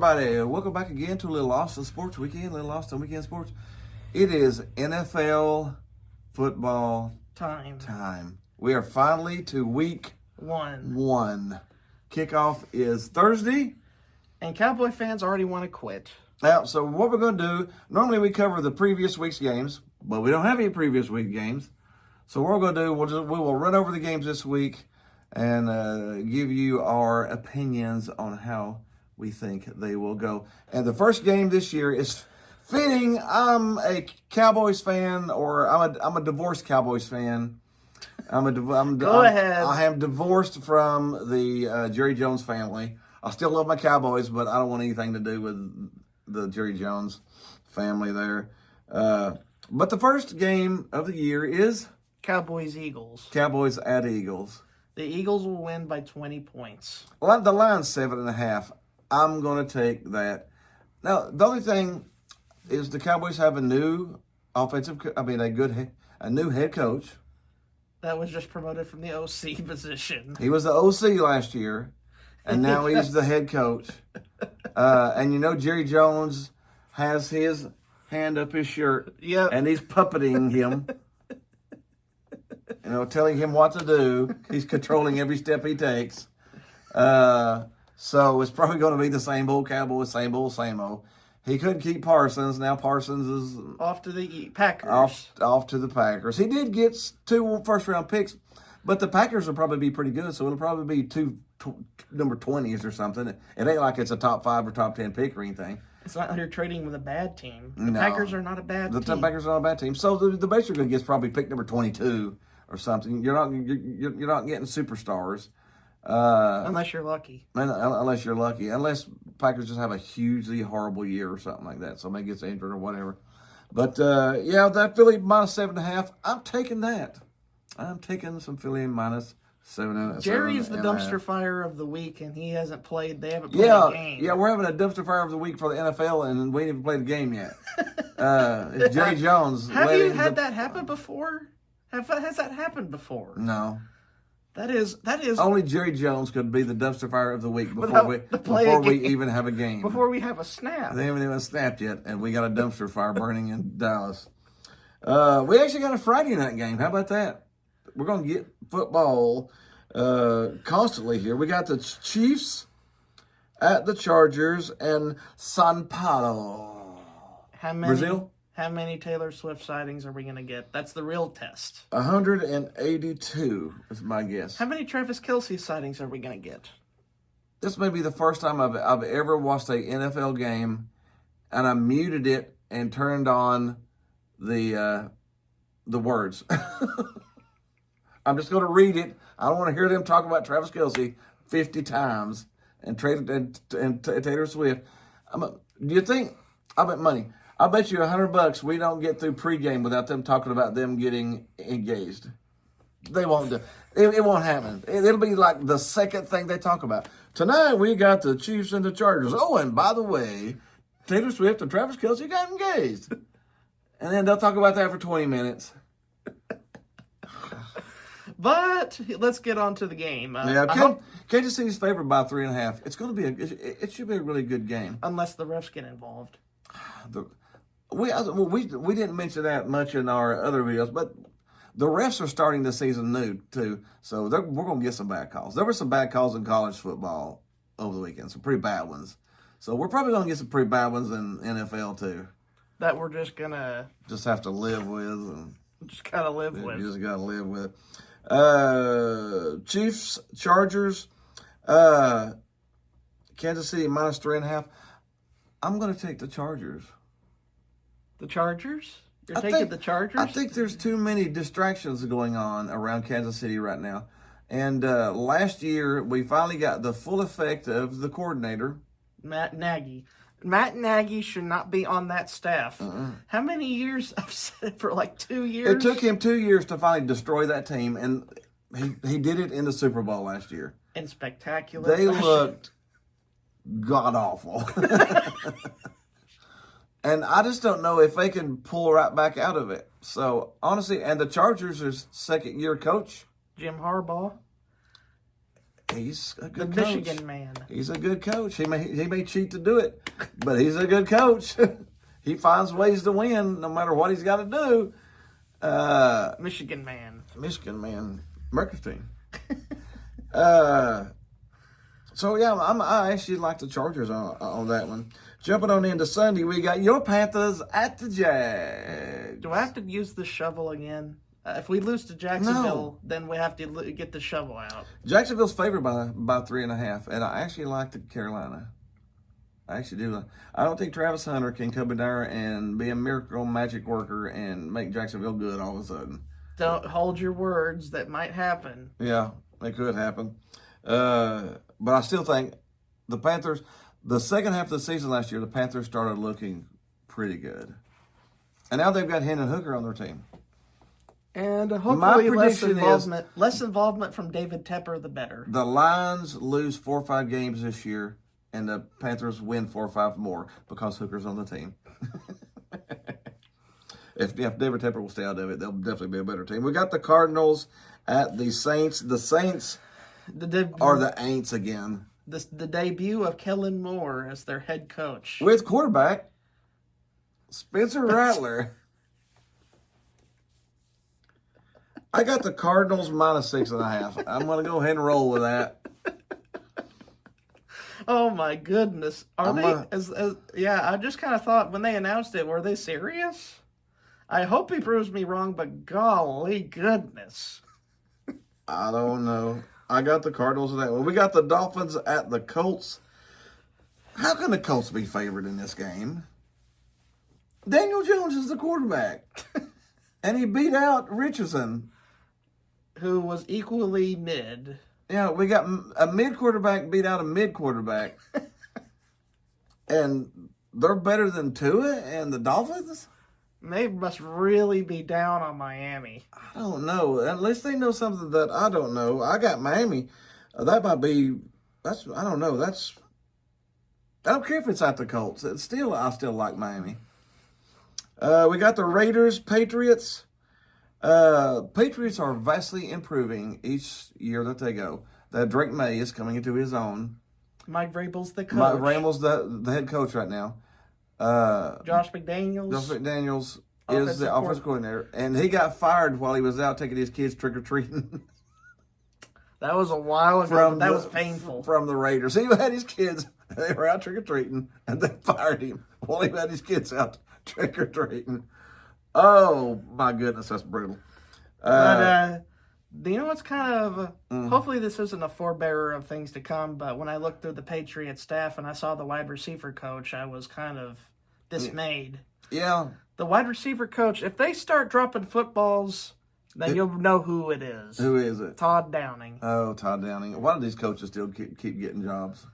everybody. Welcome back again to a little Austin Sports Weekend, little Austin Weekend Sports. It is NFL football time. We are finally to week one. Kickoff is Thursday. And Cowboy fans already want to quit. Now, so what we're going to do, normally we cover the previous week's games, but we don't have any previous week games. So what we're going to do, we will run over the games this week and give you our opinions on how we think they will go. And the first game this year is fitting. I'm a Cowboys fan, or I'm a divorced Cowboys fan. Go ahead. I am divorced from the Jerry Jones family. I still love my Cowboys, but I don't want anything to do with the Jerry Jones family there. But the first game of the year is Cowboys-Eagles. Cowboys at Eagles. The Eagles will win by 20 points. Well, the line's 7.5. I'm going to take that. Now, the only thing is the Cowboys have a new a new head coach. That was just promoted from the OC position. He was the OC last year, and now he's the head coach. And you know Jerry Jones has his hand up his shirt, and he's puppeting him. Telling him what to do. He's controlling every step he takes. So it's probably going to be the same old Cowboys, same old. He couldn't keep Parsons. Now Parsons is off to the Packers. Off to the Packers. He did get 2 first-round picks, but the Packers will probably be pretty good, so it'll probably be number 20s or something. It ain't like it's a top 5 or top 10 pick or anything. It's not like you're trading with a bad team. The Packers are not a bad team. The Packers are not a bad team. So the best you're going to get is probably pick number 22 or something. You're not getting superstars. Unless you're lucky. Unless you're lucky. Unless Packers just have a hugely horrible year or something like that. Somebody gets injured or whatever. But, that Philly minus 7.5, I'm taking that. I'm taking some Philly minus 7.5. Jerry's the dumpster fire of the week, and he hasn't played. They haven't played a game. Yeah, we're having a dumpster fire of the week for the NFL, and we haven't played the game yet. It's Jerry Jones. Have you had that happen before? Has that happened before? No. That is only Jerry Jones could be the dumpster fire of the week before we even have a game. Before we have a snap. They haven't even snapped yet, and we got a dumpster fire burning in Dallas. We actually got a Friday night game. How about that? We're going to get football constantly here. We got the Chiefs at the Chargers and São Paulo. Brazil? How many Taylor Swift sightings are we going to get? That's the real test. 182 is my guess. How many Travis Kelce sightings are we going to get? This may be the first time I've ever watched an NFL game, and I muted it and turned on the words. I'm just going to read it. I don't want to hear them talk about Travis Kelce 50 times and Taylor Swift. Do you think? I bet money. I bet you $100 we don't get through pregame without them talking about them getting engaged. They won't do it. It won't happen. It'll be like the second thing they talk about. Tonight we got the Chiefs and the Chargers. Oh, and by the way, Taylor Swift and Travis Kelce got engaged. And then they'll talk about that for 20 minutes. But let's get on to the game. Kansas City's favored by 3.5. It's going to be it should be a really good game. Unless the refs get involved. We didn't mention that much in our other videos, but the refs are starting the season new too, so we're going to get some bad calls. There were some bad calls in college football over the weekend, some pretty bad ones. So we're probably going to get some pretty bad ones in NFL too. That we're just going to... Just have to live with. And just got to live with. You just got to live with it. Chiefs, Chargers, Kansas City minus 3.5. I'm going to take the Chargers. The Chargers? You're taking the Chargers? I think there's too many distractions going on around Kansas City right now. And last year, we finally got the full effect of the coordinator. Matt Nagy. Matt Nagy should not be on that staff. How many years? I've said it for like 2 years. It took him 2 years to finally destroy that team, and he did it in the Super Bowl last year. In spectacular They fashion. looked god-awful. And I just don't know if they can pull right back out of it. So, honestly, and the Chargers' second-year coach. Jim Harbaugh. He's a The good coach. Michigan man. He's a good coach. He may cheat to do it, but he's a good coach. He finds ways to win no matter what he's got to do. Michigan man. Michigan man, Mercury's team. So yeah, I actually like the Chargers on that one. Jumping on into Sunday, we got your Panthers at the Jags. Do I have to use the shovel again? If we lose to Jacksonville, then we have to get the shovel out. Jacksonville's favored by 3.5, and I actually like the Carolina. I actually do. I don't think Travis Hunter can come in there and be a miracle magic worker and make Jacksonville good all of a sudden. Don't hold your words. That might happen. Yeah, it could happen. But I still think the Panthers, the second half of the season last year, the Panthers started looking pretty good. And now they've got Hendon Hooker on their team. And hopefully less involvement from David Tepper, the better. The Lions lose 4 or 5 games this year, and the Panthers win 4 or 5 more because Hooker's on the team. If David Tepper will stay out of it, they'll definitely be a better team. We got the Cardinals at the Saints. The Saints are the Aints again. The debut of Kellen Moore as their head coach. With quarterback Spencer Rattler. I got the Cardinals minus 6.5. I'm going to go ahead and roll with that. Oh my goodness! I just kind of thought when they announced it, were they serious? I hope he proves me wrong, but golly goodness. I don't know. I got the Cardinals in that one. We got the Dolphins at the Colts. How can the Colts be favored in this game? Daniel Jones is the quarterback. And he beat out Richardson, who was equally mid. Yeah, we got a mid quarterback beat out a mid quarterback. And they're better than Tua and the Dolphins? They must really be down on Miami. I don't know. At least they know something that I don't know. I got Miami. That might be, I don't know. I don't care if it's at the Colts. I still like Miami. We got the Raiders, Patriots. Patriots are vastly improving each year that they go. That Drake May is coming into his own. Mike Vrabel's the coach. Mike Vrabel's the head coach right now. Josh McDaniels is the offensive coordinator, and he got fired while he was out taking his kids trick or treating. That was a while ago. That was painful. From the Raiders, he had his kids. They were out trick or treating, and they fired him while he had his kids out trick or treating. Oh my goodness, that's brutal. But you know what's kind of? Hopefully, this isn't a forebearer of things to come. But when I looked through the Patriots staff and I saw the wide receiver coach, I was kind of dismayed. Yeah, the wide receiver coach. If they start dropping footballs, then you'll know who it is. Who is it? Todd Downing. Oh, Todd Downing. Why do these coaches still keep getting jobs?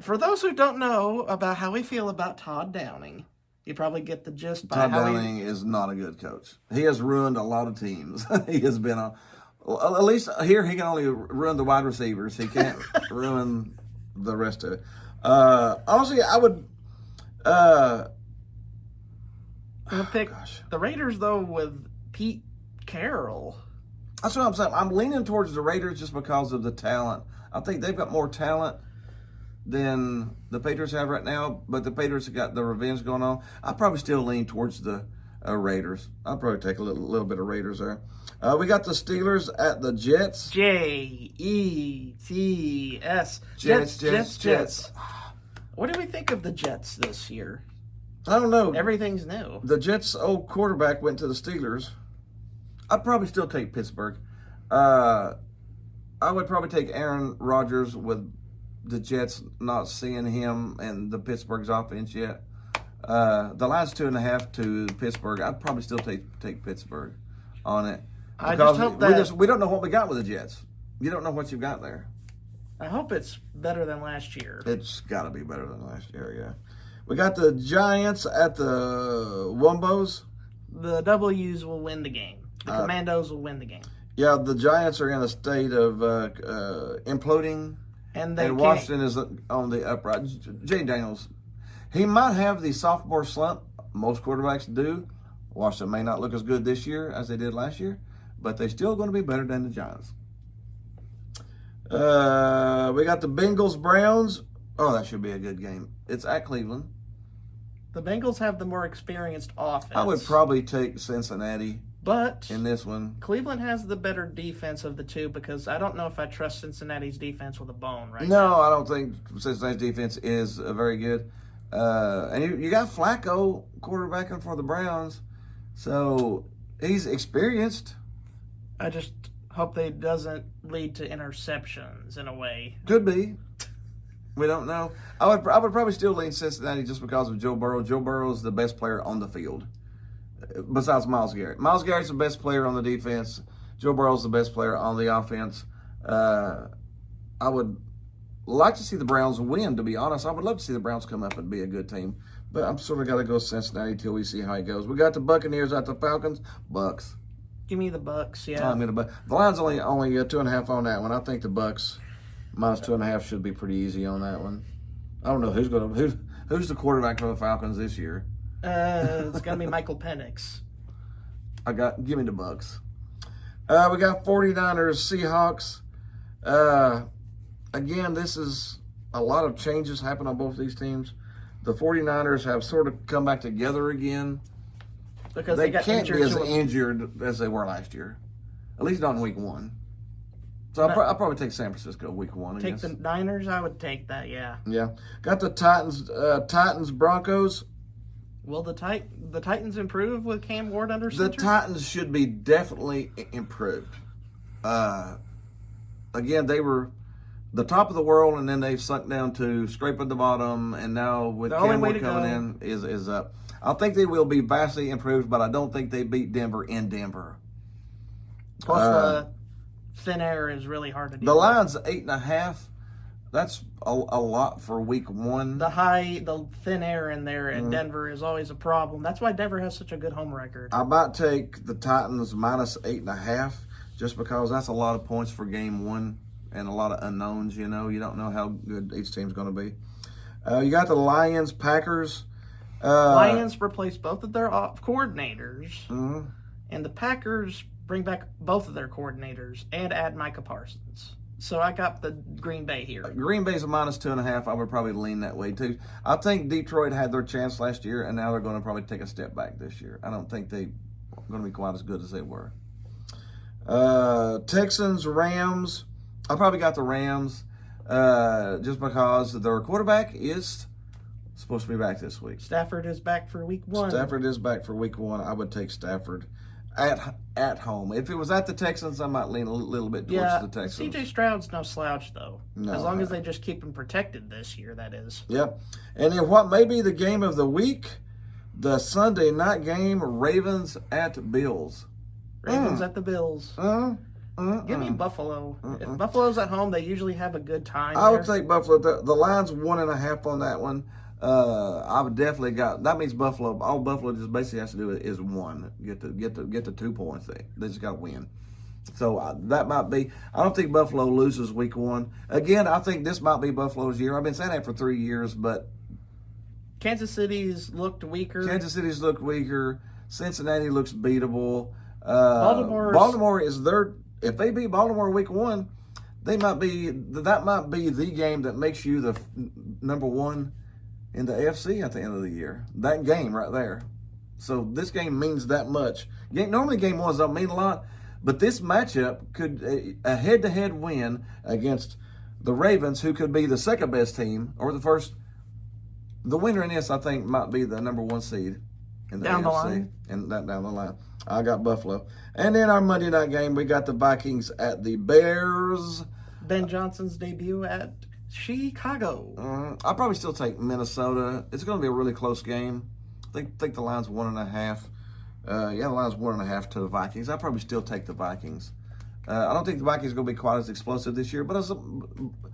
For those who don't know about how we feel about Todd Downing, you probably get the gist by Todd Downing is not a good coach. He has ruined a lot of teams. He has been at least here he can only ruin the wide receivers. He can't ruin the rest of it. Honestly, I would pick the Raiders though with Pete Carroll. That's what I'm saying. I'm leaning towards the Raiders just because of the talent. I think they've got more talent than the Patriots have right now, but the Patriots have got the revenge going on. I probably still lean towards the Raiders. I'll probably take a little bit of Raiders there. We got the Steelers at the Jets. Jets. Jets. What do we think of the Jets this year? I don't know. Everything's new. The Jets' old quarterback went to the Steelers. I'd probably still take Pittsburgh. I would probably take Aaron Rodgers with the Jets not seeing him and the Pittsburgh's offense yet. The line's 2.5 to Pittsburgh. I'd probably still take Pittsburgh on it. I just hope that we don't know what we got with the Jets. You don't know what you've got there. I hope it's better than last year. It's got to be better than last year, yeah. We got the Giants at the Wombos. The W's will win the game. The Commandos will win the game. Yeah, the Giants are in a state of imploding. And Washington is on the upright. Jay Daniels, he might have the sophomore slump. Most quarterbacks do. Washington may not look as good this year as they did last year, but they're still going to be better than the Giants. We got the Bengals Browns. Oh, that should be a good game. It's at Cleveland. The Bengals have the more experienced offense. I would probably take Cincinnati but in this one. Cleveland has the better defense of the two because I don't know if I trust Cincinnati's defense with a bone right No, now. I don't think Cincinnati's defense is very good. And you got Flacco quarterbacking for the Browns, so he's experienced. I just hope they doesn't lead to interceptions in a way. Could be. We don't know. I would probably still lean Cincinnati just because of Joe Burrow. Joe Burrow is the best player on the field, besides Myles Garrett. Myles Garrett's the best player on the defense. Joe Burrow's the best player on the offense. I would like to see the Browns win, to be honest. I would love to see the Browns come up and be a good team. But I'm sort of got to go Cincinnati till we see how it goes. We got the Buccaneers at the Falcons. Bucks. Give me the Bucks, yeah. I'm gonna. The line's only 2.5 on that one. I think the Bucks minus 2.5 should be pretty easy on that one. I don't know who's the quarterback for the Falcons this year. It's gonna be Michael Penix. Give me the Bucks. We got 49ers Seahawks. Again, this is a lot of changes happen on both these teams. The 49ers have sort of come back together again. Because They got can't be injured as injured as they were last year. At least not in week one. So I'll probably take San Francisco week one. Take the Niners, I would take that, yeah. Yeah. Got the Titans Broncos. Will the Titans improve with Cam Ward under center? The Titans should be definitely improved. Again, they were the top of the world, and then they've sunk down to scraping the bottom, and now with Cam Ward coming in is up. I think they will be vastly improved, but I don't think they beat Denver in Denver. Plus the thin air is really hard to do. The line's 8.5. That's a lot for week one. The thin air in there in Denver is always a problem. That's why Denver has such a good home record. I might take the Titans minus 8.5 just because that's a lot of points for game one and a lot of unknowns. You don't know how good each team's going to be. You got the Lions, Packers. Lions replace both of their coordinators, Mm-hmm. and the Packers bring back both of their coordinators and add Micah Parsons. So I got the Green Bay here. Green Bay's a minus 2.5. I would probably lean that way too. I think Detroit had their chance last year, and now they're going to probably take a step back this year. I don't think they're going to be quite as good as they were. Texans, Rams. I probably got the Rams just because their quarterback is supposed to be back this week. Stafford is back for week one. Stafford is back for week one. I would take Stafford at home. If it was at the Texans, I might lean a little bit towards the Texans. C.J. Stroud's no slouch, though. No, as long as they just keep him protected this year, that is. Yep. And then what may be the game of the week, the Sunday night game, Ravens at Bills. Ravens at the Bills. Give me Buffalo. If Buffalo's at home, they usually have a good time. I would take Buffalo. The line's 1.5 on that one. I've definitely got. That means Buffalo. All Buffalo just basically has to do is one. Get the 2 points. They just got to win. So that might be. I don't think Buffalo loses week one. Again, I think this might be Buffalo's year. I've been saying that for 3 years, but Kansas City's looked weaker. Cincinnati looks beatable. Baltimore is their. If they beat Baltimore week one, that might be the game that makes you the number one in the AFC at the end of the year. That game right there. So this game means that much. Normally game ones don't mean a lot, but this matchup could a head-to-head win against the Ravens, who could be the second best team or the first. The winner in this, I think, might be the number one seed in the AFC. And that down the line. I got Buffalo. And then our Monday night game, we got the Vikings at the Bears. Ben Johnson's debut at Chicago. I'll probably still take Minnesota. It's going to be a really close game. I think the line's 1.5. The line's 1.5 to the Vikings. I'll probably still take the Vikings. I don't think the Vikings are going to be quite as explosive this year, but as long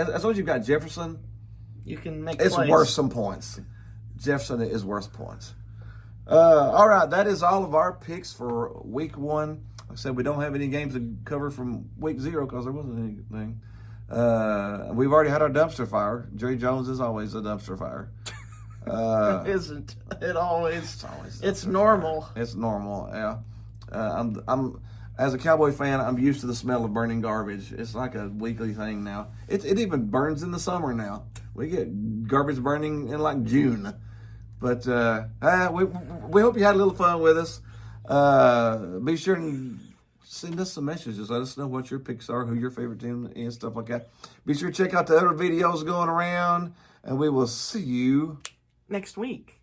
as you've got Jefferson, you can make it's plays. Worth some points. Jefferson is worth points. All right, that is all of our picks for week one. Like I said, we don't have any games to cover from week 0 because there wasn't anything. We've already had our dumpster fire. Jerry Jones is always a dumpster fire. It isn't. It's normal. It's normal, yeah. as a Cowboy fan, I'm used to the smell of burning garbage. It's like a weekly thing now. It even burns in the summer now. We get garbage burning in like June. But we hope you had a little fun with us. Be sure and send us some messages. Let us know what your picks are, who your favorite team is, stuff like that. Be sure to check out the other videos going around, and we will see you next week.